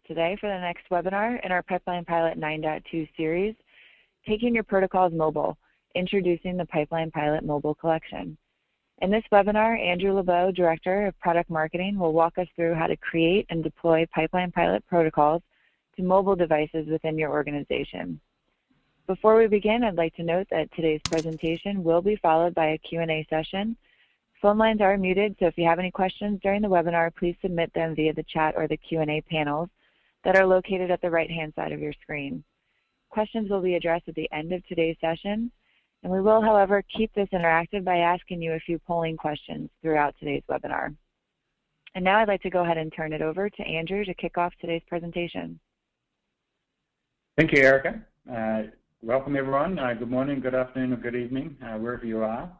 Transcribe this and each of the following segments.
today for the next webinar in our Pipeline Pilot 9.2 series, Taking Your Protocols Mobile, Introducing the Pipeline Pilot Mobile Collection. In this webinar, Andrew LeBeau, Director of Product Marketing, will walk us through how to create and deploy Pipeline Pilot protocols to mobile devices within your organization. Before we begin, I'd like to note that today's presentation will be followed by a Q&A session. Phone lines are muted, so if you have any questions during the webinar, please submit them via the chat or the Q&A panels that are located at the right-hand side of your screen. Questions will be addressed at the end of today's session, and we will, however, keep this interactive by asking you a few polling questions throughout today's webinar. And now I'd like to go ahead and turn it over to Andrew to kick off today's presentation. Thank you, Erica. Welcome, everyone. Good morning, good afternoon, or good evening, wherever you are.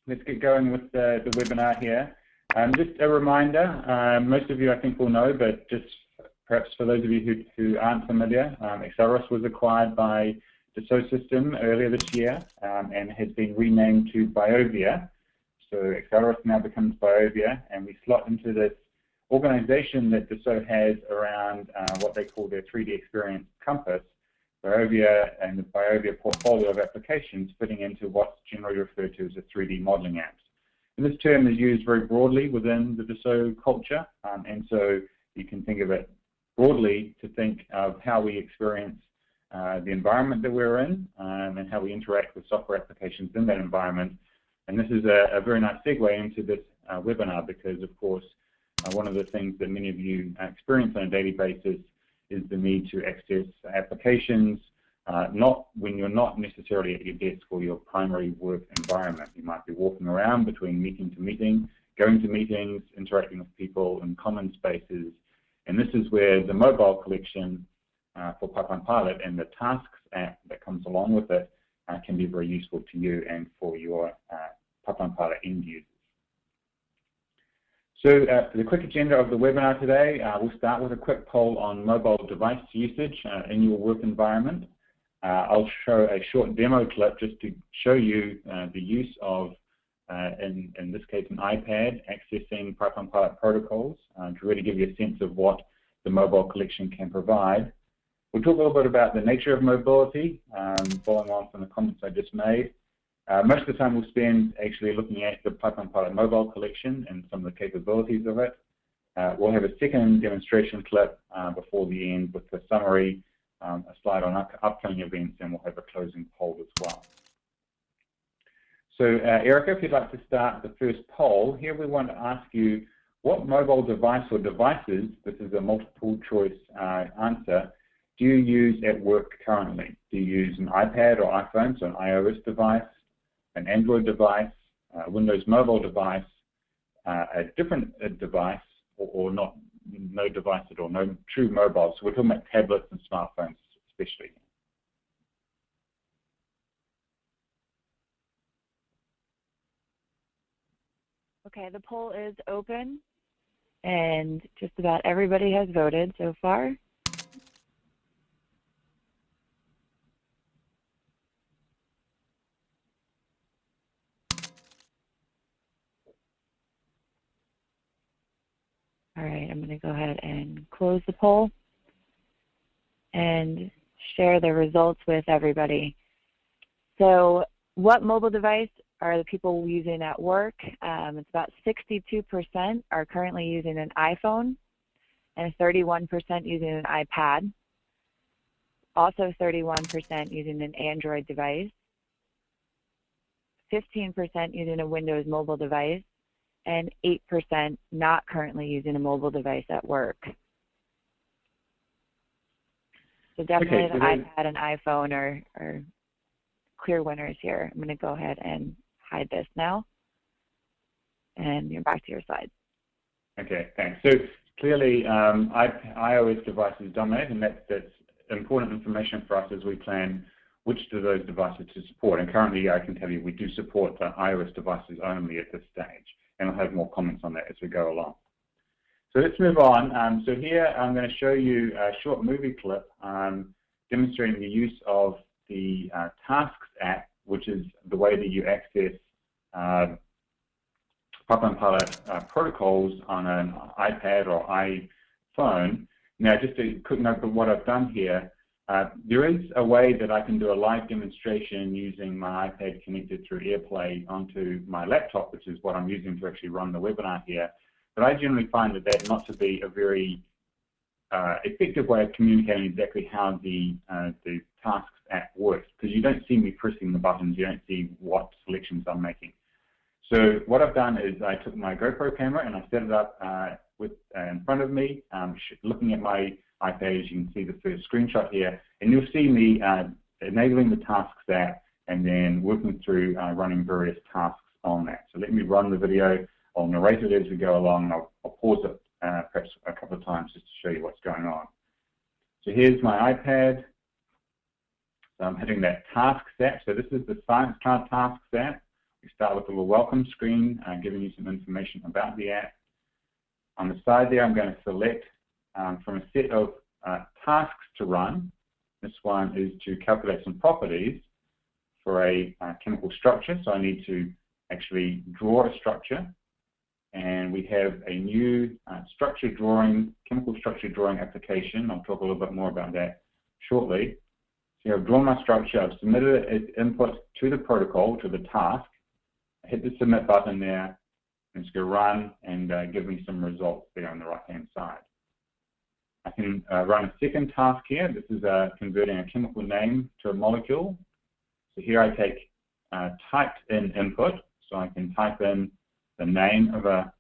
Let's get going with the webinar here. Just a reminder, most of you I think will know, but just perhaps for those of you who aren't familiar, Axeleros was acquired by Dassault Systèmes earlier this year and has been renamed to BioVia. So Axeleros now becomes BioVia, and we slot into this organization that Dassault has around what they call their 3D Experience Compass, BioVia and the BioVia portfolio of applications fitting into what's generally referred to as a 3D modeling apps. And this term is used very broadly within the Dassault culture, and so you can think of it broadly to think of how we experience the environment that we're in and how we interact with software applications in that environment. And this is a very nice segue into this webinar because, of course, one of the things that many of you experience on a daily basis is the need to access applications, not when you're not necessarily at your desk or your primary work environment. You might be walking around between meeting to meeting, going to meetings, interacting with people in common spaces. And this is where the mobile collection for Pipeline Pilot and the Tasks app that comes along with it can be very useful to you and for your Pipeline Pilot end users. So for the quick agenda of the webinar today, we'll start with a quick poll on mobile device usage in your work environment. I'll show a short demo clip just to show you the use of, in this case, an iPad accessing Pipeline Pilot protocols to really give you a sense of what the mobile collection can provide. We'll talk a little bit about the nature of mobility, following on from the comments I just made. Most of the time we'll spend actually looking at the Pipeline Pilot mobile collection and some of the capabilities of it. We'll have a second demonstration clip before the end with the summary, a slide on upcoming events, and we'll have a closing poll as well. So Erica, if you'd like to start the first poll, here we want to ask you what mobile device or devices, this is a multiple choice answer, do you use at work currently? Do you use an iPad or iPhone, so an iOS device, an Android device, a Windows mobile device, a different device, or not, no device at all, no true mobile. So we're talking about tablets and smartphones especially. Okay, the poll is open, and just about everybody has voted so far. All right, I'm going to go ahead and close the poll and share the results with everybody. So what mobile device are the people using at work? It's about 62% are currently using an iPhone and 31% using an iPad. Also 31% using an Android device, 15% using a Windows mobile device, and 8% not currently using a mobile device at work. So definitely the iPad and iPhone are clear winners here. I'm going to go ahead and hide this now, and you're back to your slide. Okay, thanks. So clearly iOS devices dominate, and that's important information for us as we plan which of those devices to support. And currently I can tell you we do support the iOS devices only at this stage. And I'll have more comments on that as we go along. So let's move on. So here I'm going to show you a short movie clip demonstrating the use of the Tasks app, which is the way that you access Pipeline Pilot protocols on an iPad or iPhone. Now, just a quick note of what I've done here. There is a way that I can do a live demonstration using my iPad connected through AirPlay onto my laptop, which is what I'm using to actually run the webinar here. But I generally find that not to be a very effective way of communicating exactly how the Tasks app works, because you don't see me pressing the buttons, you don't see what selections I'm making. So what I've done is I took my GoPro camera and I set it up in front of me, looking at my iPad. As you can see the first screenshot here, and you'll see me enabling the Tasks app and then working through running various tasks on that. So let me run the video. I'll narrate it as we go along, and I'll pause it perhaps a couple of times just to show you what's going on. So here's my iPad. So I'm hitting that Tasks app. So this is the Science Cloud Tasks app. We start with a little welcome screen giving you some information about the app. On the side there, I'm going to select from a set of tasks to run. This one is to calculate some properties for a chemical structure. So I need to actually draw a structure. And we have a new chemical structure drawing application. I'll talk a little bit more about that shortly. So I've drawn my structure, I've submitted it as input to the protocol, to the task. I hit the submit button there, and it's going to run and give me some results there on the right-hand side. I can run a second task here. This is converting a chemical name to a molecule. So here I take typed in input, so I can type in the name of a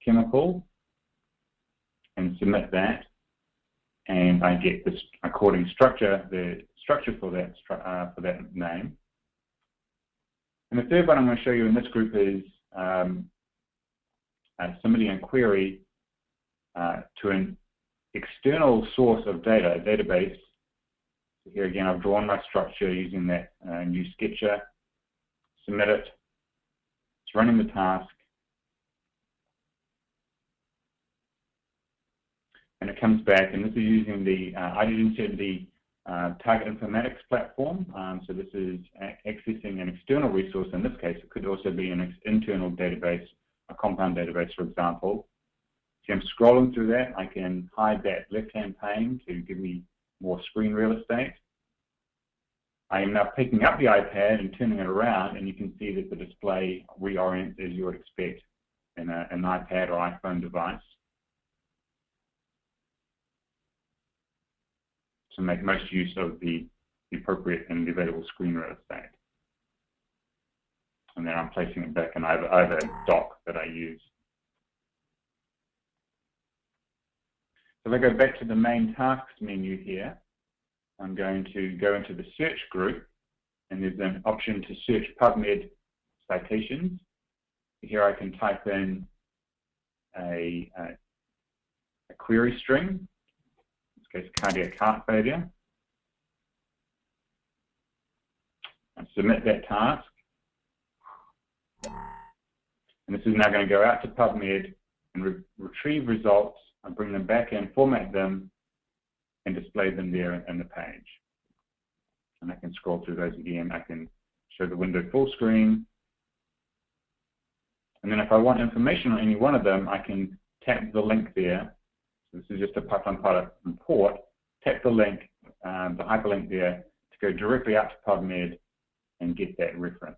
chemical and submit that, and I get this according structure, the structure for that name. And the third one I'm going to show you in this group is submitting a query to an external source of data, a database. So here again, I've drawn my structure using that new sketcher, submit it, it's running the task, and it comes back, and this is using the IDGen Certainty Target Informatics platform. So this is accessing an external resource. In this case, it could also be an internal database, a compound database, for example. So I'm scrolling through that. I can hide that left-hand pane to give me more screen real estate. I am now picking up the iPad and turning it around, and you can see that the display reorients as you would expect in an iPad or iPhone device, to make most use of the appropriate and available screen real estate. And then I'm placing it back in either dock that I use. So if I go back to the main tasks menu here, I'm going to go into the search group, and there's an option to search PubMed citations. Here I can type in a query string. Case cardiac heart failure, and submit that task. And this is now going to go out to PubMed and retrieve results and bring them back in, format them, and display them there in the page. And I can scroll through those again. I can show the window full screen. And then if I want information on any one of them, I can tap the link there. This is just a Pipeline Pilot report. Tap the link, the hyperlink there, to go directly out to PubMed and get that reference.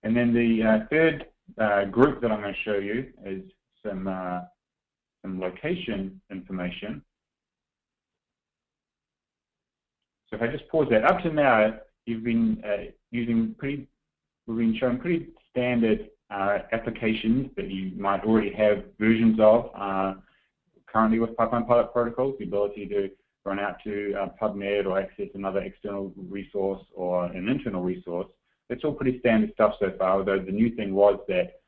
And then the third group that I'm going to show you is some location information. So if I just pause that, up to now, you've been we've been showing pretty standard applications that you might already have versions of currently with Pipeline Pilot protocols, the ability to run out to PubMed or access another external resource or an internal resource. It's all pretty standard stuff so far, although the new thing was that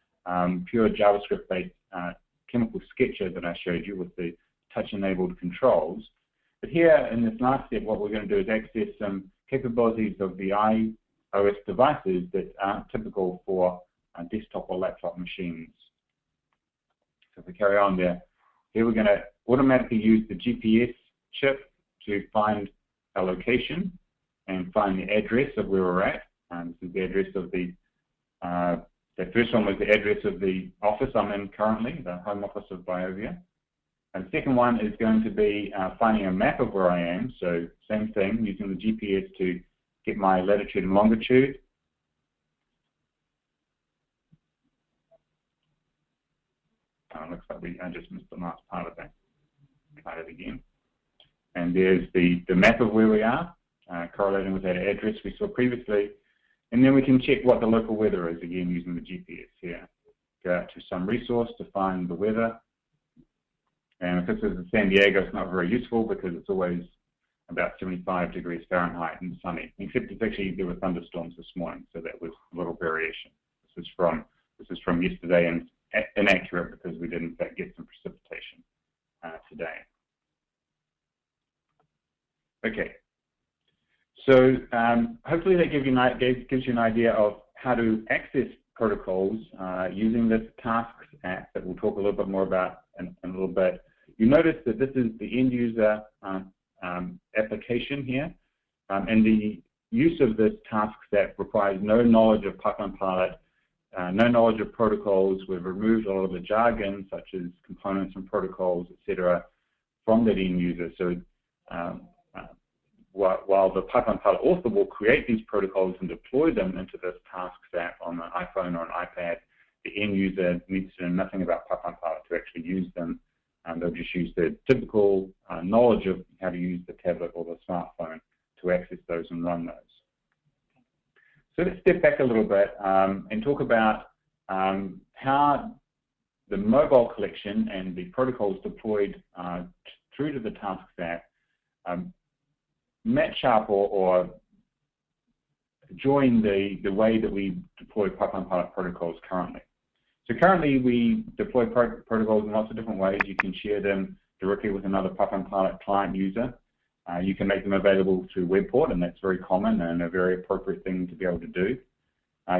pure JavaScript-based chemical sketcher that I showed you with the touch-enabled controls. But here in this last step, what we're going to do is access some capabilities of the iOS devices that aren't typical for desktop or laptop machines. So if we carry on there, here we're going to automatically use the GPS chip to find our location and find the address of where we're at. This is the address of the The first one was the address of the office I'm in currently, the home office of Biovia. And the second one is going to be finding a map of where I am. So same thing, using the GPS to get my latitude and longitude. Looks like I just missed the last part of that. Try it again. And there's the map of where we are, correlating with that address we saw previously. And then we can check what the local weather is, again, using the GPS here. Go out to some resource to find the weather. And if this is in San Diego, it's not very useful because it's always about 75 degrees Fahrenheit and sunny, except it's actually, there were thunderstorms this morning, so that was a little variation. This is from yesterday, and inaccurate because we did in fact get some precipitation today. Okay, so hopefully that gives you an idea of how to access protocols using this Tasks app that we'll talk a little bit more about in a little bit. You notice that this is the end user application here, and the use of this Tasks app requires no knowledge of Pipeline Pilot, no knowledge of protocols. We've removed all of the jargon such as components and protocols, etc., from that end user. So while the Pipeline Pilot author will create these protocols and deploy them into this Tasks app on an iPhone or an iPad, the end user needs to know nothing about Pipeline Pilot to actually use them. They'll just use the typical knowledge of how to use the tablet or the smartphone to access those and run those. So let's step back a little bit and talk about how the mobile collection and the protocols deployed through to the Tasks app match up or join the way that we deploy Pipeline Pilot protocols currently. So currently we deploy protocols in lots of different ways. You can share them directly with another Pipeline Pilot client user. You can make them available through Webport, and that's very common and a very appropriate thing to be able to do.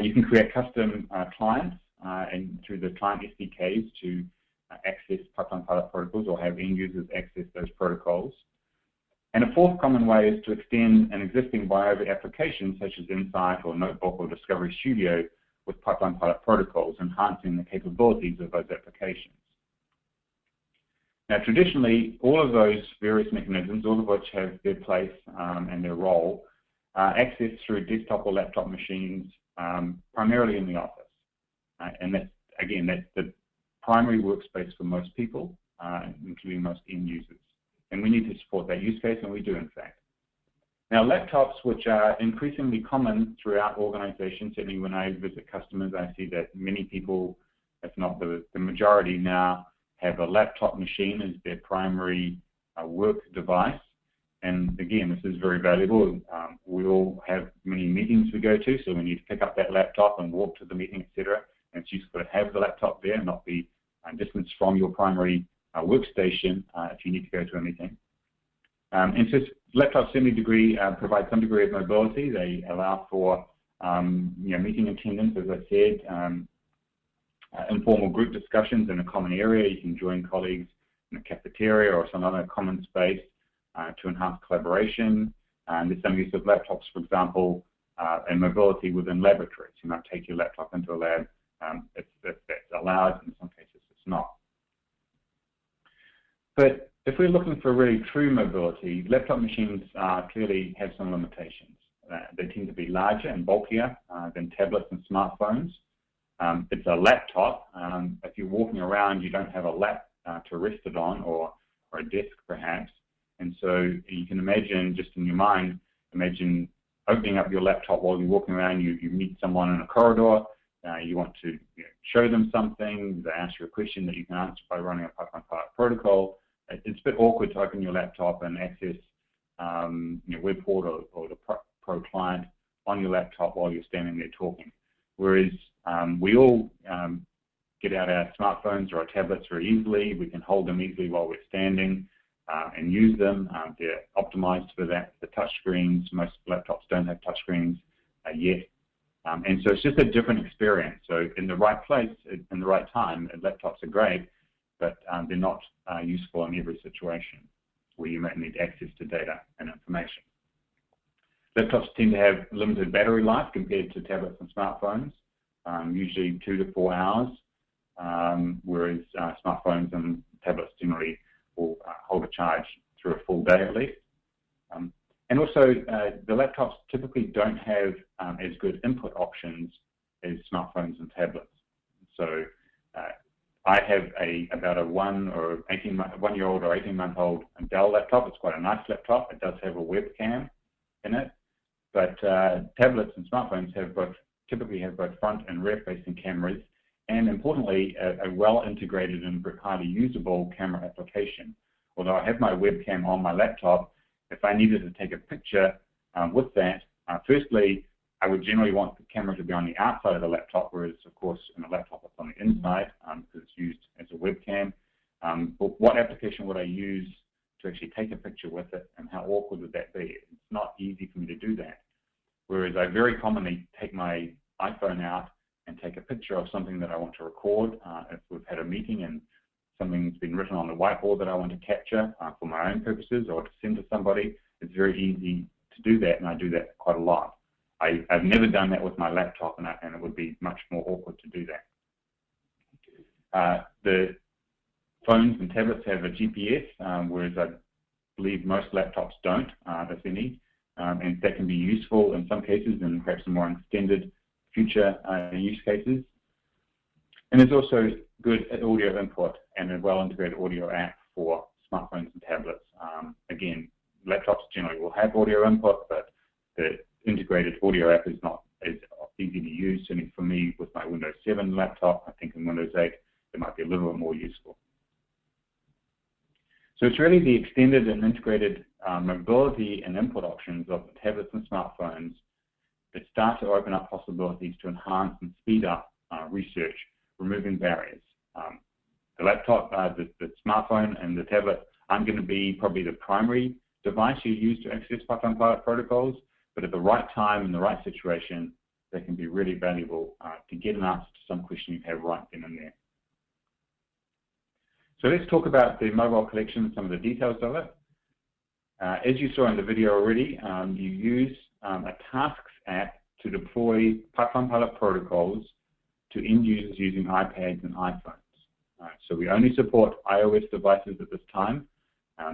You can create custom clients and through the client SDKs to access Pipeline Pilot protocols or have end users access those protocols. And a fourth common way is to extend an existing Biovia application such as Insight or Notebook or Discovery Studio with Pipeline Pilot protocols, enhancing the capabilities of those applications. Now, traditionally, all of those various mechanisms, all of which have their place and their role, are accessed through desktop or laptop machines, primarily in the office. And that's, again, that's the primary workspace for most people, including most end users. And we need to support that use case, and we do, in fact. Now, laptops, which are increasingly common throughout organizations, certainly when I visit customers, I see that many people, if not the majority now, have a laptop machine as their primary work device. And again, this is very valuable. We all have many meetings we go to, so we need to pick up that laptop and walk to the meeting, etc. And it's useful to have the laptop there and not be distanced from your primary workstation if you need to go to a meeting. And so laptops certainly provide some degree of mobility. They allow for meeting attendance, as I said, informal group discussions in a common area. You can join colleagues in a cafeteria or some other common space to enhance collaboration. There's some use of laptops, for example, and mobility within laboratories. You might take your laptop into a lab if that's allowed. In some cases, it's not. But if we're looking for really true mobility, laptop machines clearly have some limitations. They tend to be larger and bulkier than tablets and smartphones. It's a laptop. If you're walking around, you don't have a lap to rest it on or a desk perhaps. And so you can imagine, just in your mind, imagine opening up your laptop while you're walking around. You meet someone in a corridor. You want to show them something. They ask you a question that you can answer by running a Pipeline Pilot protocol. It's a bit awkward to open your laptop and access Webport or the Pro client on your laptop while you're standing there talking. Whereas we all get out our smartphones or our tablets very easily. We can hold them easily while we're standing and use them. They're optimized for that. The touch screens, most laptops don't have touch screens yet. And so it's just a different experience. So in the right place, in the right time, laptops are great, but they're not useful in every situation where you might need access to data and information. Laptops tend to have limited battery life compared to tablets and smartphones. usually 2 to 4 hours, whereas smartphones and tablets generally will hold a charge through a full day at least. And also, the laptops typically don't have as good input options as smartphones and tablets. So I have about a 1-year-old or 18-month-old Dell laptop. It's quite a nice laptop. It does have a webcam in it, but tablets and smartphones typically have both front and rear-facing cameras, and importantly, a well-integrated and highly usable camera application. Although I have my webcam on my laptop, if I needed to take a picture with that, firstly, I would generally want the camera to be on the outside of the laptop, whereas, of course, in a laptop it's on the inside because it's used as a webcam. But what application would I use to actually take a picture with it, and how awkward would that be? It's not easy for me to do that. Whereas I very commonly take my iPhone out and take a picture of something that I want to record. If we've had a meeting and something's been written on the whiteboard that I want to capture for my own purposes or to send to somebody, it's very easy to do that, and I do that quite a lot. I've never done that with my laptop, and it would be much more awkward to do that. The phones and tablets have a GPS, whereas I believe most laptops don't, if any, and that can be useful in some cases and perhaps in more extended future use cases. And there's also good audio input and a well-integrated audio app for smartphones and tablets. Again, laptops generally will have audio input, but the integrated audio app is not as easy to use. Certainly for me, with my Windows 7 laptop, I think in Windows 8 it might be a little bit more useful. So it's really the extended and integrated mobility and input options of the tablets and smartphones that start to open up possibilities to enhance and speed up research, removing barriers. The laptop, the smartphone, and the tablet aren't going to be probably the primary device you use to access Pipeline Pilot protocols, but at the right time in the right situation, they can be really valuable to get an answer to some question you have right then and there. So let's talk about the mobile collection and some of the details of it. As you saw in the video already, you use a Tasks app to deploy Pipeline Pilot protocols to end users using iPads and iPhones. So we only support iOS devices at this time.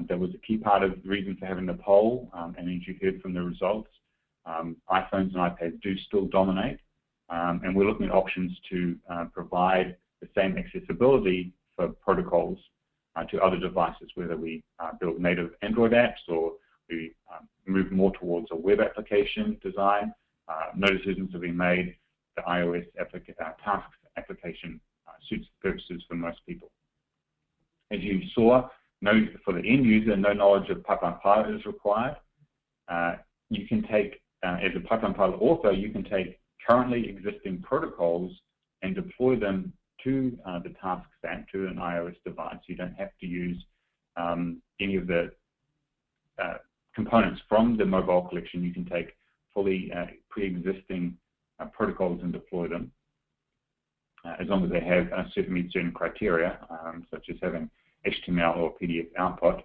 That was a key part of the reason for having the poll, and as you heard from the results, iPhones and iPads do still dominate, and we're looking at options to provide the same accessibility for protocols to other devices, whether we build native Android apps or we move more towards a web application design. No decisions have been made. The iOS Tasks application suits the purposes for most people. As you saw, for the end user, no knowledge of Pipeline Pilot is required. You can take, as a Pipeline Pilot author, you can take currently existing protocols and deploy them to the Tasks app, to an iOS device. You don't have to use any of the components from the mobile collection. You can take fully pre-existing protocols and deploy them, as long as they have meet certain criteria, such as having HTML or PDF output.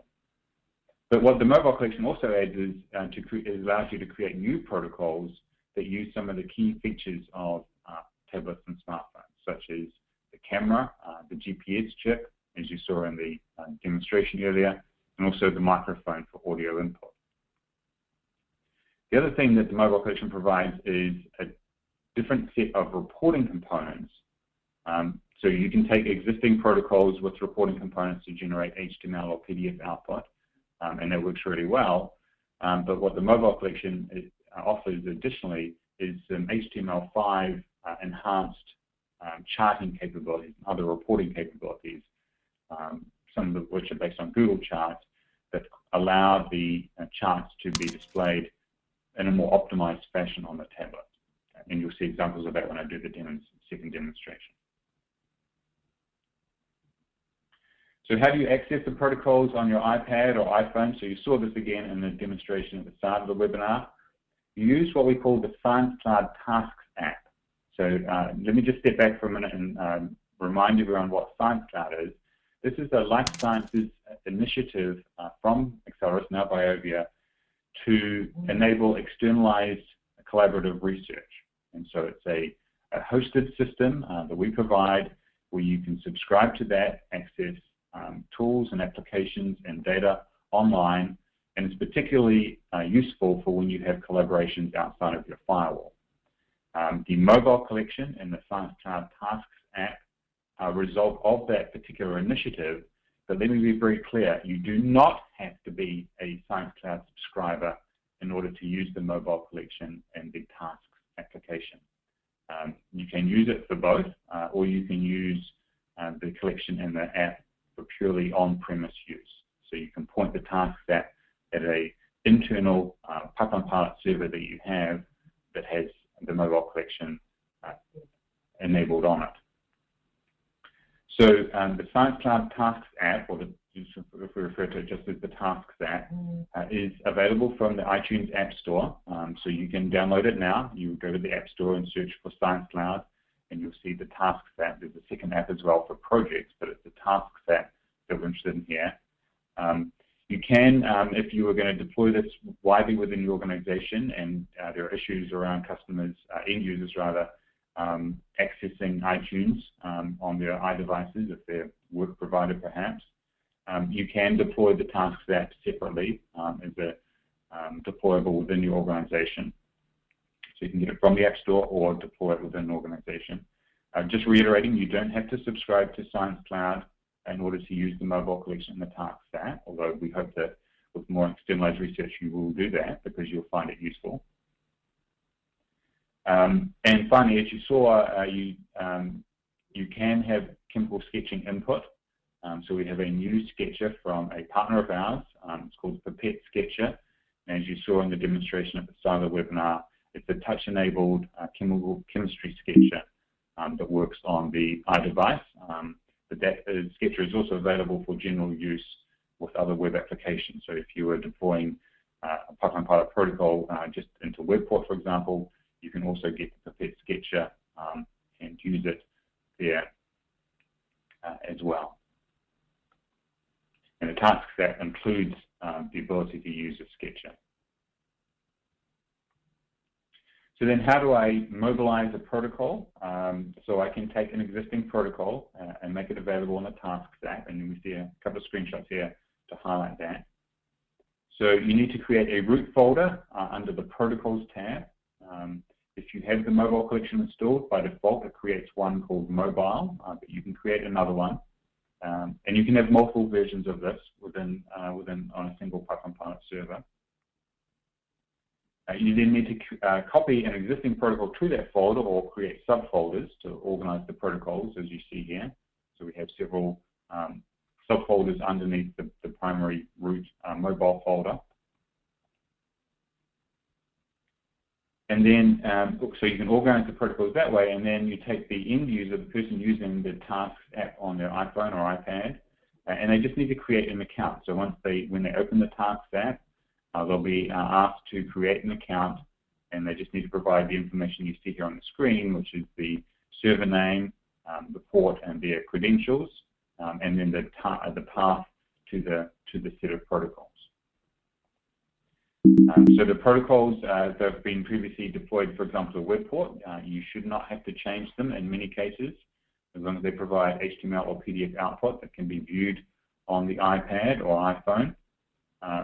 But what the mobile collection also adds is it allows you to create new protocols that use some of the key features of tablets and smartphones, such as the camera, the GPS chip, as you saw in the demonstration earlier, and also the microphone for audio input. The other thing that the mobile collection provides is a different set of reporting components. So you can take existing protocols with reporting components to generate HTML or PDF output, and that works really well. But what the mobile collection offers additionally is some HTML5 enhanced charting capabilities and other reporting capabilities, some of which are based on Google Charts, that allow the charts to be displayed in a more optimized fashion on the tablet. And you'll see examples of that when I do the second demonstration. So how do you access the protocols on your iPad or iPhone? So you saw this again in the demonstration at the start of the webinar. You use what we call the ScienceCloud Tasks app. So let me just step back for a minute and remind everyone what ScienceCloud is. This is a life sciences initiative from Accelerus, now BioVia, to enable externalized collaborative research. And so it's a a hosted system that we provide where you can subscribe to that, access tools and applications and data online, and it's particularly useful for when you have collaborations outside of your firewall. The mobile collection and the ScienceCloud Tasks app are a result of that particular initiative, but let me be very clear, you do not have to be a ScienceCloud subscriber in order to use the mobile collection and the Tasks application. You can use it for both, or you can use the collection and the app for purely on-premise use. So you can point the Tasks app at an internal Python Pilot server that you have that has the mobile collection enabled on it. So the ScienceCloud Tasks app, or if we refer to it just as the Tasks app, is available from the iTunes App Store. So you can download it now. You go to the App Store and search for ScienceCloud, and you'll see the Tasks app. There's a second app as well for projects, but it's the Tasks app that we're interested in here. You can, if you were going to deploy this widely within your organization, and there are issues around customers, end users rather, accessing iTunes on their iDevices, if they're work provided perhaps, you can deploy the Tasks app separately as a deployable within your organization. So you can get it from the App Store or deploy it within an organization. Just reiterating, you don't have to subscribe to ScienceCloud in order to use the mobile collection and the Tasks app, although we hope that with more externalized research you will do that because you'll find it useful. And finally, as you saw, you can have chemical sketching input. So we have a new sketcher from a partner of ours. It's called Pipette Sketcher. And as you saw in the demonstration at the start of the webinar, it's a touch-enabled chemistry sketcher that works on the iDevice. But that sketcher is also available for general use with other web applications. So if you were deploying a Python Pilot protocol just into WebPort, for example, you can also get the Pipette Sketcher and use it there as well. And the Tasks app includes the ability to use a sketcher. So then how do I mobilize a protocol? So I can take an existing protocol and make it available on the Tasks app, and we see a couple of screenshots here to highlight that. So you need to create a root folder under the Protocols tab. If you have the mobile collection installed, by default it creates one called Mobile, but you can create another one. And you can have multiple versions of this on a single Python Pilot server. You then need to copy an existing protocol to that folder or create subfolders to organize the protocols, as you see here. So we have several subfolders underneath the primary root mobile folder. And then, so you can organize the protocols that way, and then you take the end user, the person using the Tasks app on their iPhone or iPad, and they just need to create an account. So when they open the Tasks app, they'll be asked to create an account, and they just need to provide the information you see here on the screen, which is the server name, the port, and their credentials, and then the path to the set of protocols. So the protocols that have been previously deployed, for example, to WebPort, you should not have to change them in many cases, as long as they provide HTML or PDF output that can be viewed on the iPad or iPhone.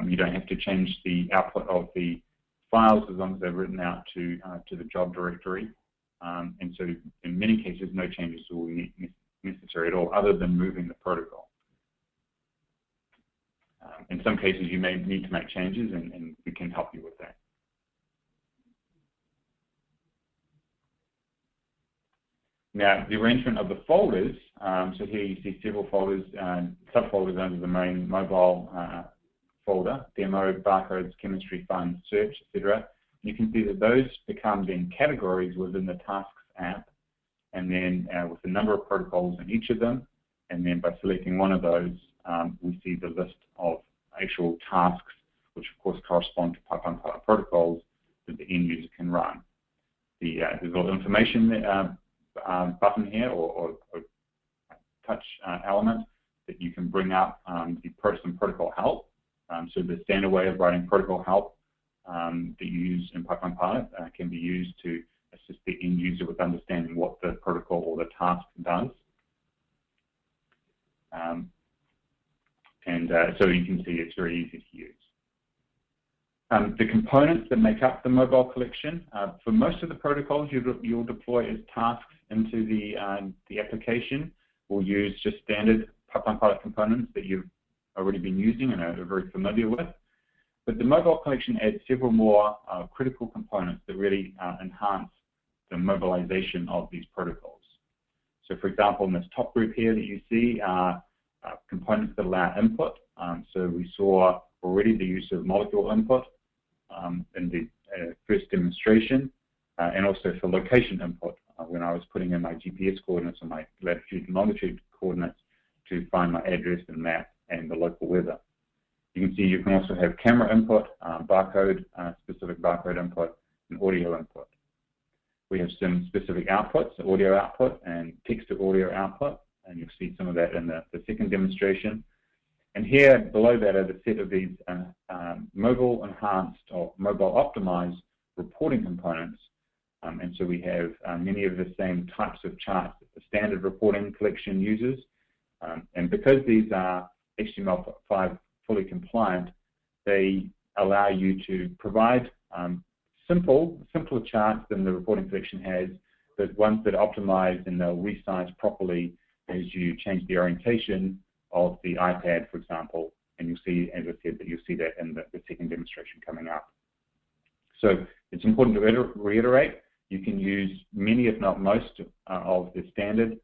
You don't have to change the output of the files as long as they're written out to the job directory. And so in many cases, no changes will be necessary at all other than moving the protocol. In some cases, you may need to make changes, and we can help you with that. Now, the arrangement of the folders, so here you see several folders, subfolders under the main mobile folder, demo, barcodes, chemistry, fun, search, etc. You can see that those become then categories within the Tasks app, and then with the number of protocols in each of them, and then by selecting one of those, we see the list of actual tasks, which of course correspond to Python Pilot protocols that the end user can run. There's a little information button here or touch element that you can bring up some protocol help. So the standard way of writing protocol help that you use in Python Pilot can be used to assist the end user with understanding what the protocol or the task does. So you can see it's very easy to use. The components that make up the mobile collection, for most of the protocols you'll deploy as tasks into the application, will use just standard Pipeline Pilot components that you've already been using and are very familiar with. But the mobile collection adds several more critical components that really enhance the mobilization of these protocols. So for example, in this top group here that you see are components that allow input. So we saw already the use of molecule input in the first demonstration, and also for location input when I was putting in my GPS coordinates and my latitude and longitude coordinates to find my address and map and the local weather. You can see you can also have camera input, barcode, specific barcode input, and audio input. We have some specific outputs, audio output and text to audio output, and you'll see some of that in the second demonstration. And here below that are the set of these mobile enhanced or mobile optimized reporting components. And so we have many of the same types of charts that the standard reporting collection uses. And because these are HTML5 fully compliant, they allow you to provide simpler charts than the reporting collection has, but ones that are optimized and they'll resize properly as you change the orientation of the iPad, for example, and you'll see, as I said, that you'll see that in the second demonstration coming up. So it's important to reiterate, you can use many, if not most, of the standard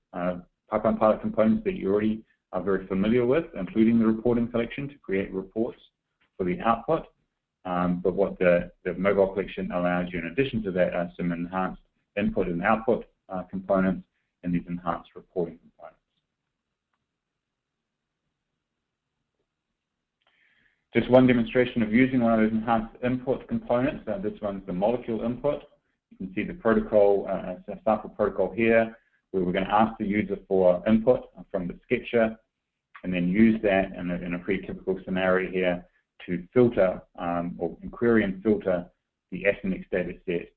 Pipeline Pilot components that you already are very familiar with, including the reporting collection to create reports for the output. But what the mobile collection allows you in addition to that are some enhanced input and output components and these enhanced reporting components. Just one demonstration of using one of those enhanced input components. This one's the molecule input. You can see the protocol, a sample protocol here, where we're going to ask the user for input from the sketcher and then use that in a pretty typical scenario here to filter or query and filter the SNX data set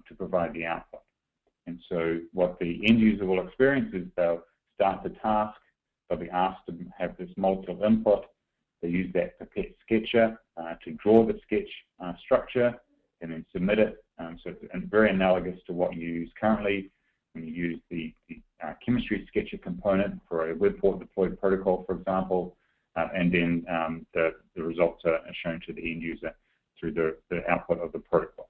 to provide the output. And so what the end user will experience is they'll start the task, they'll be asked to have this molecule input. They use that Pipette sketcher to draw the sketch structure and then submit it. So it's very analogous to what you use currently when you use the chemistry sketcher component for a web port deployed protocol, for example, and then the results are shown to the end user through the output of the protocol.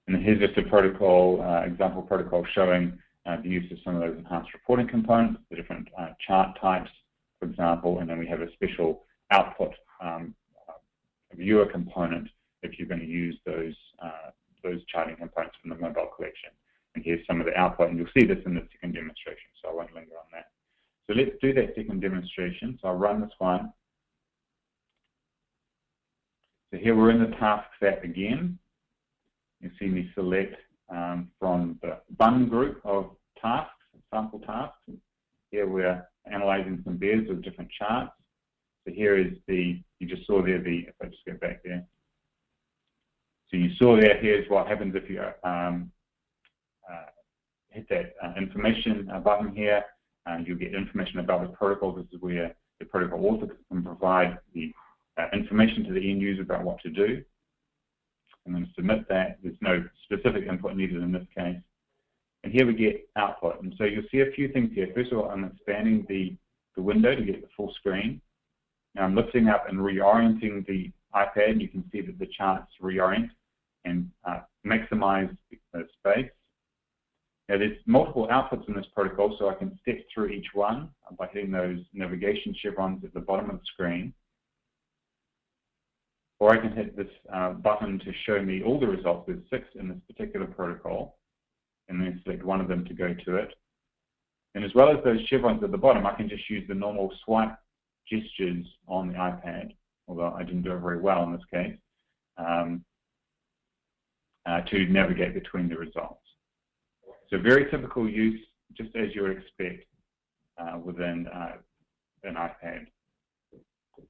And here's just a protocol, example protocol showing the use of some of those enhanced reporting components, the different chart types, for example, and then we have a special output viewer component if you're going to use those charting components from the mobile collection. And here's some of the output, and you'll see this in the second demonstration, so I won't linger on that. So let's do that second demonstration. So I'll run this one. So here we're in the tasks app again. You see me select from the button group of tasks, sample tasks. Here we're analyzing some bears with different charts. So here is you just saw there if I just go back there. So you saw there, here's what happens if you hit that information button here, and you'll get information about the protocol. This is where the protocol author can provide the information to the end user about what to do. I'm going to submit that. There's no specific input needed in this case. And here we get output. And so you'll see a few things here. First of all, I'm expanding the window to get the full screen. Now I'm lifting up and reorienting the iPad. You can see that the charts reorient and maximize the space. Now there's multiple outputs in this protocol, so I can step through each one by hitting those navigation chevrons at the bottom of the screen. Or I can hit this button to show me all the results. There's 6 in this particular protocol, and then select one of them to go to it. And as well as those chevrons at the bottom, I can just use the normal swipe gestures on the iPad, although I didn't do it very well in this case, to navigate between the results. So very typical use, just as you would expect within an iPad.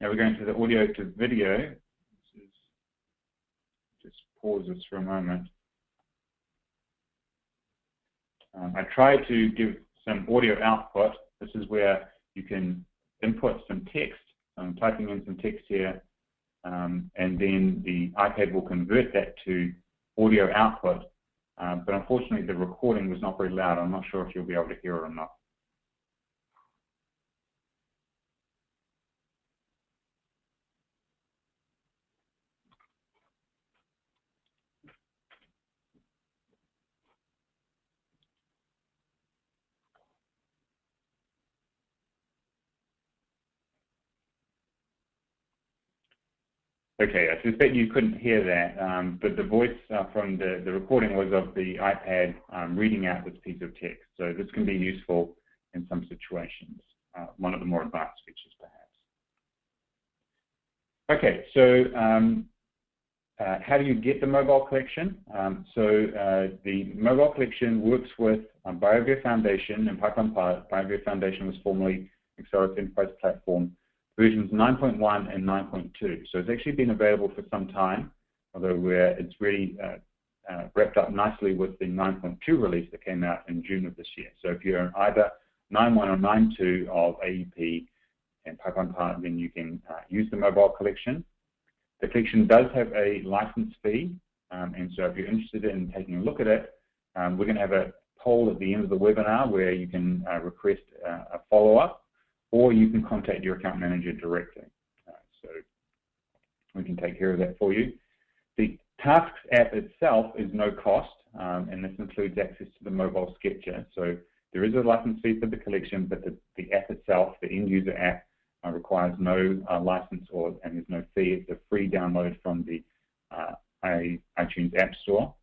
Now we're going to the audio to video. Just pause this for a moment. I tried to give some audio output. This is where you can input some text. I'm typing in some text here, and then the iPad will convert that to audio output. But unfortunately, the recording was not very loud. I'm not sure if you'll be able to hear it or not. Okay, I suspect you couldn't hear that, but the voice from the recording was of the iPad reading out this piece of text. So this can be useful in some situations, one of the more advanced features perhaps. Okay, so how do you get the mobile collection? The mobile collection works with BioVia Foundation and Pipeline Pilot. BioVia Foundation was formerly Accelerated Enterprise Platform, versions 9.1 and 9.2. So it's actually been available for some time, although it's really wrapped up nicely with the 9.2 release that came out in June of this year. So if you're on either 9.1 or 9.2 of AEP and Pipeline Pilot, then you can use the mobile collection. The collection does have a license fee, and so if you're interested in taking a look at it, we're going to have a poll at the end of the webinar where you can request a follow-up, or you can contact your account manager directly. So we can take care of that for you. The Tasks app itself is no cost, and this includes access to the mobile sketcher. So there is a license fee for the collection, but the app itself, the end-user app, requires no license and there's no fee. It's a free download from the iTunes App Store.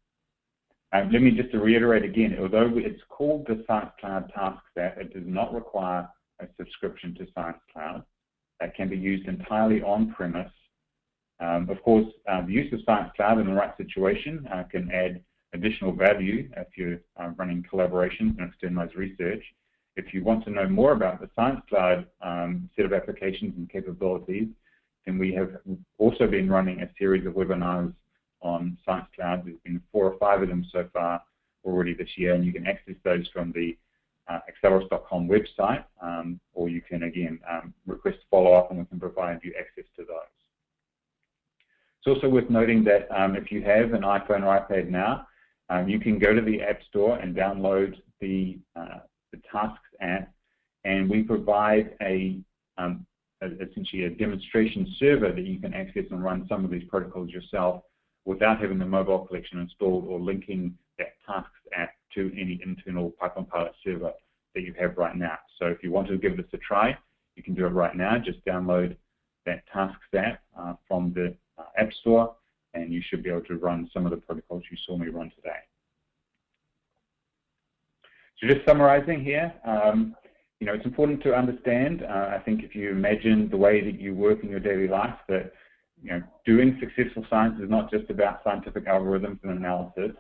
Let me just reiterate again, although it's called the Science Cloud Tasks app, it does not require a subscription to Science Cloud. That can be used entirely on-premise. Of course, the use of Science Cloud in the right situation can add additional value if you're running collaborations and externalized research. If you want to know more about the Science Cloud set of applications and capabilities, then we have also been running a series of webinars on Science Cloud. There's been 4 or 5 of them so far already this year, and you can access those from the Accelerus.com website, or you can, again, request follow-up and we can provide you access to those. It's also worth noting that if you have an iPhone or iPad now, you can go to the App Store and download the Tasks app, and we provide essentially a demonstration server that you can access and run some of these protocols yourself without having the mobile collection installed or linking that Tasks app to any internal Pipeline Pilot server that you have right now. So if you want to give this a try, you can do it right now. Just download that Tasks app from the App Store, and you should be able to run some of the protocols you saw me run today. So just summarizing here, it's important to understand, I think if you imagine the way that you work in your daily life, that doing successful science is not just about scientific algorithms and analysis.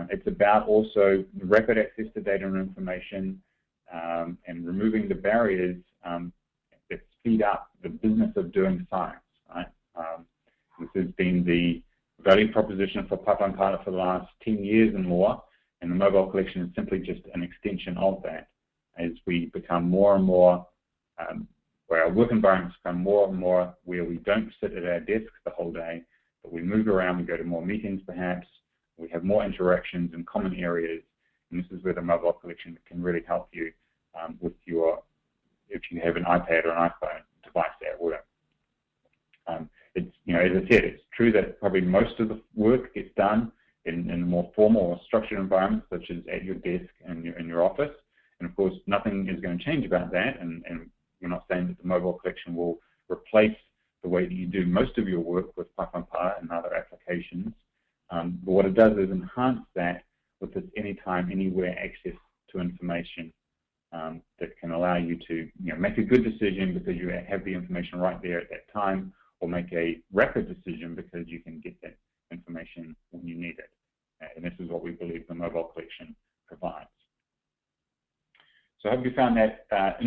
It's about also rapid access to data and information and removing the barriers that speed up the business of doing science. Right? This has been the value proposition for Pipeline Pilot for the last 10 years and more, and the mobile collection is simply just an extension of that as we become more and more, where our work environments become more and more where we don't sit at our desks the whole day, but we move around, we go to more meetings perhaps, we have more interactions in common areas, and this is where the mobile collection can really help you with if you have an iPad or an iPhone device at work. As I said, it's true that probably most of the work gets done in more formal or structured environments, such as at your desk and in your office. And of course, nothing is going to change about that, and we're not saying that the mobile collection will replace the way that you do most of your work with Pipeline Pilot and other applications. But what it does is enhance that with this anytime, anywhere access to information that can allow you to make a good decision because you have the information right there at that time, or make a rapid decision because you can get that information when you need it. And this is what we believe the mobile collection provides. So I hope you found that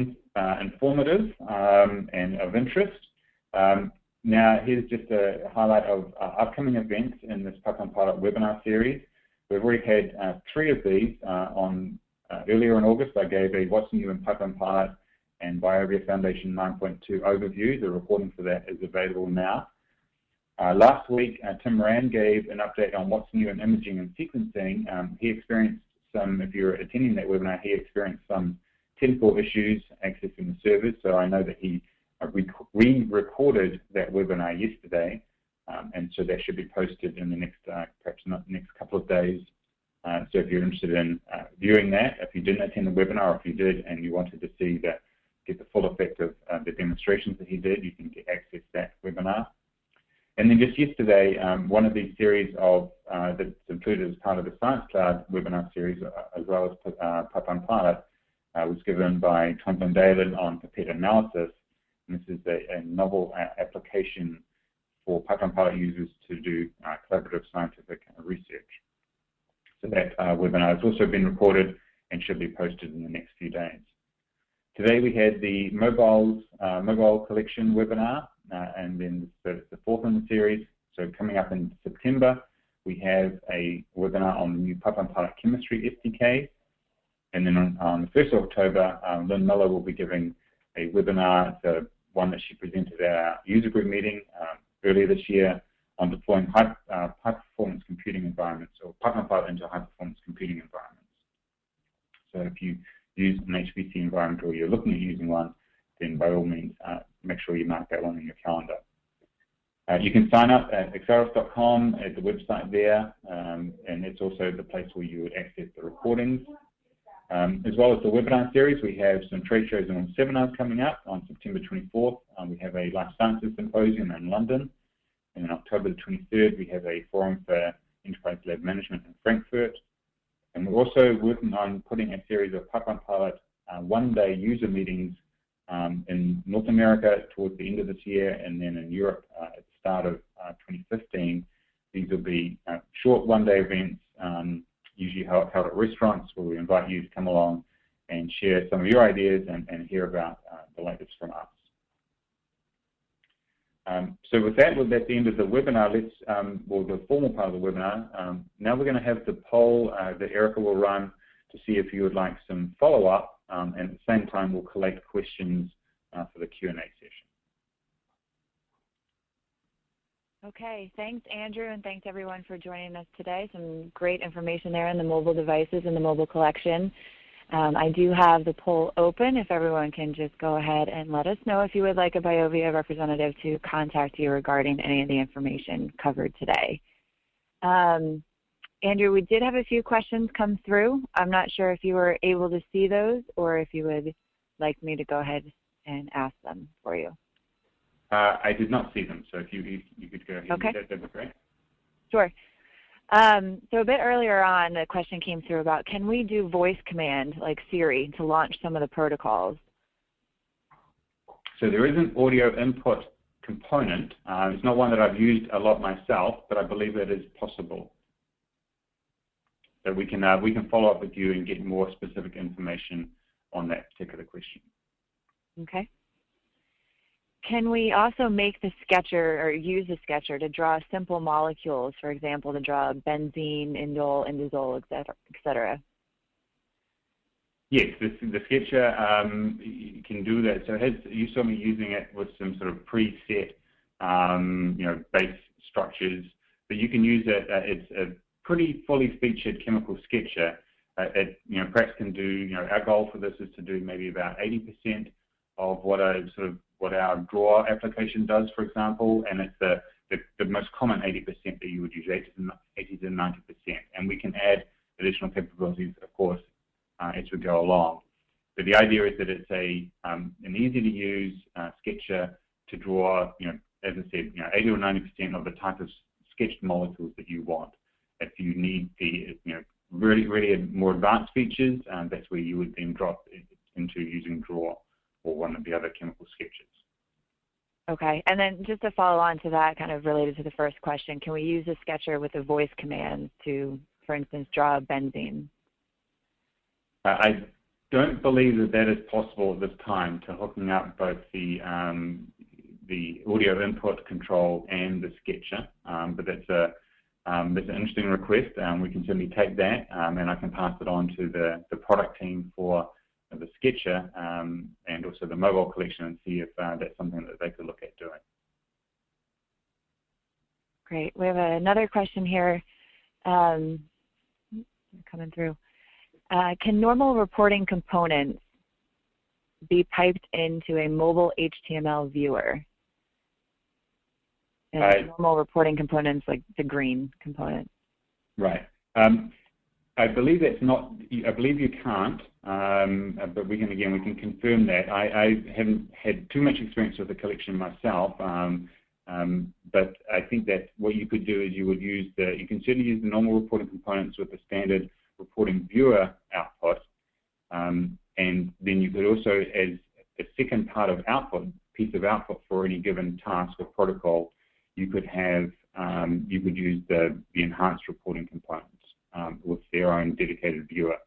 informative and of interest. Now, here's just a highlight of upcoming events in this Pipeline Pilot webinar series. We've already had 3 of these earlier in August. I gave a What's New in Pipeline Pilot and Biovia Foundation 9.2 overview. The recording for that is available now. Last week, Tim Moran gave an update on what's new in imaging and sequencing. He experienced some, if you're attending that webinar, he experienced some technical issues accessing the servers. So I know that he re-recorded that webinar yesterday, and so that should be posted in the next, perhaps not the next couple of days. So if you're interested in viewing that, if you didn't attend the webinar, or if you did and you wanted to see that, get the full effect of the demonstrations that he did, you can access that webinar. And then just yesterday, one of these series of that's included as part of the Science Cloud webinar series, as well as Pipeline Pilot, was given by Tom Van Dalen on pipette analysis. And this is a novel application for Pipeline Pilot users to do collaborative scientific research. So that webinar has also been recorded and should be posted in the next few days. Today we had the mobile collection webinar, and then the 4th in the series. So coming up in September, we have a webinar on the new Pipeline Pilot Chemistry SDK. And then on the 1st of October, Lynn Miller will be giving a webinar, the one that she presented at our user group meeting earlier this year, on deploying high-performance computing environments, or Pipeline Pilot into high-performance computing environments. So if you use an HPC environment or you're looking at using one, then by all means, make sure you mark that one in your calendar. You can sign up at Axaros.com at the website there, and it's also the place where you would access the recordings. As well as the webinar series, we have some trade shows and seminars coming up on September 24th. We have a Life Sciences Symposium in London. And on October the 23rd, we have a Forum for Enterprise Lab Management in Frankfurt. And we're also working on putting a series of Pipeline Pilot one-day user meetings in North America towards the end of this year, and then in Europe at the start of 2015. These will be short one-day events, usually held at restaurants, where we invite you to come along and share some of your ideas and hear about the latest from us. So with that, that's the end of the webinar. Let's, well, the formal part of the webinar. Now we're going to have the poll that Erica will run to see if you would like some follow-up, and at the same time we'll collect questions for the Q&A session. Okay, thanks Andrew, and thanks everyone for joining us today. Some great information there on the mobile devices and the mobile collection. I do have the poll open if everyone can just go ahead and let us know if you would like a Biovia representative to contact you regarding any of the information covered today. Andrew, we did have a few questions come through. I'm not sure if you were able to see those or if you would like me to go ahead and ask them for you. I did not see them, so if you could go ahead and do that, that'd be great. Sure. So a bit earlier on, the question came through about, can we do voice command like Siri to launch some of the protocols? So there is an audio input component. It's not one that I've used a lot myself, but I believe it is possible. So we can follow up with you and get more specific information on that particular question. Okay. Can we also make the sketcher or use the sketcher to draw simple molecules, for example, to draw benzene, indole, indazole, et cetera? Yes, the sketcher you can do that. So you saw me using it with some sort of preset, base structures, but you can use it. It's a pretty fully featured chemical sketcher. It perhaps can do. Our goal for this is to do maybe about 80% of what our draw application does, for example, and it's the most common 80% that you would use, 80 to 90%. And we can add additional capabilities, of course, as we go along. But the idea is that it's an easy-to-use sketcher to draw, as I said, 80 or 90% of the type of sketched molecules that you want. If you need the, really more advanced features, that's where you would then drop into using draw or one of the other chemical sketches. Okay, and then just to follow on to that, kind of related to the first question, can we use the sketcher with a voice command to, for instance, draw benzene? I don't believe that is possible at this time, to hooking up both the the audio input control and the Sketcher, but that's an interesting request. We can certainly take that, and I can pass it on to the product team for the Sketcher and also the mobile collection and see if that's something that they could look at doing. Great. We have another question here coming through. Can normal reporting components be piped into a mobile HTML viewer? And normal reporting components like the green component. Right. I believe that's not. I believe you can't. But we can confirm that. I haven't had too much experience with the collection myself. But I think that what you could do is you can certainly use the normal reporting components with the standard reporting viewer output, and then you could also, as a second part of piece of output for any given task or protocol, you could use the enhanced reporting components with their own dedicated viewer.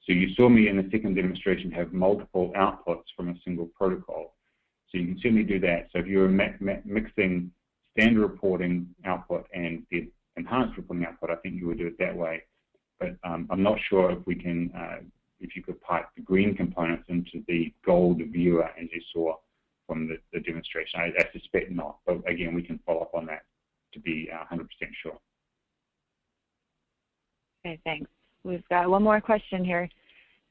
So you saw me in the second demonstration have multiple outputs from a single protocol. So you can certainly do that. So if you're mixing standard reporting output and the enhanced reporting output, I think you would do it that way. But I'm not sure if we can, if you could pipe the green components into the gold viewer as you saw from the demonstration. I suspect not. But again, we can follow up on that to be 100% sure. Okay, thanks. We've got one more question here.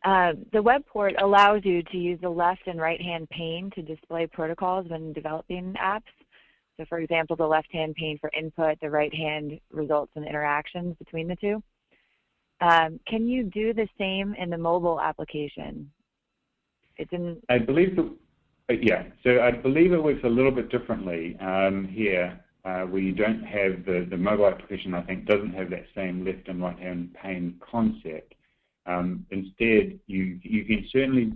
The web port allows you to use the left and right-hand pane to display protocols when developing apps. So for example, the left-hand pane for input, the right-hand results and interactions between the two. Can you do the same in the mobile application? I believe, yeah, so I believe it works a little bit differently here. Where you don't have the mobile application, I think, doesn't have that same left and right-hand pane concept. Instead, you can certainly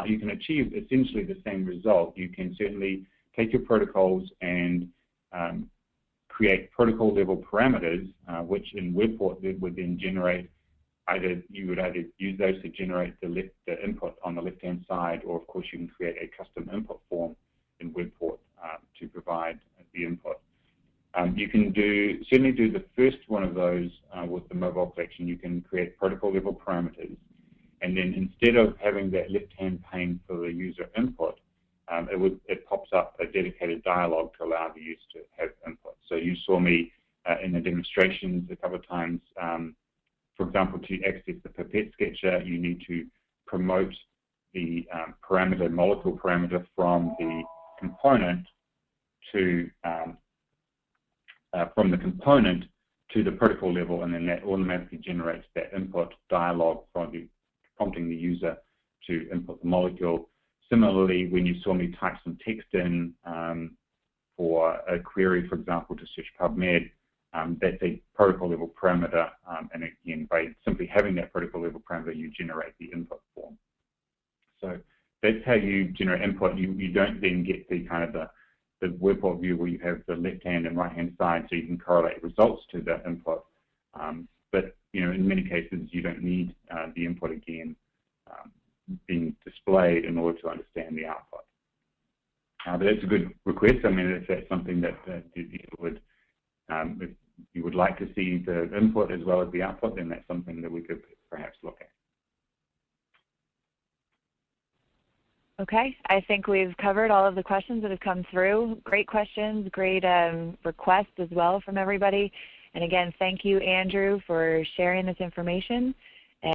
you can achieve essentially the same result. You can certainly take your protocols and create protocol level parameters, which in WebPort would then generate you would either use those to generate the input on the left-hand side, or of course you can create a custom input form in WebPort to provide the input. You can certainly do the first one of those with the mobile collection. You can create protocol level parameters, and then instead of having that left-hand pane for the user input, it pops up a dedicated dialog to allow the user to have input. So you saw me in the demonstrations a couple of times. For example, to access the Pipette Sketcher, you need to promote the molecule parameter from the component to the protocol level, and then that automatically generates that input dialog prompting the user to input the molecule. Similarly, when you saw me type some text in for a query, for example, to search PubMed, that's a protocol level parameter, and again, by simply having that protocol level parameter, you generate the input form. So that's how you generate input. You don't then get the kind of the WebPort view where you have the left-hand and right-hand side, so you can correlate results to the input. But in many cases, you don't need the input again being displayed in order to understand the output. But that's a good request. I mean, if that's something that if you would like to see the input as well as the output, then that's something that we could perhaps look at. Okay, I think we've covered all of the questions that have come through. Great questions, great requests as well from everybody. And again, thank you, Andrew, for sharing this information.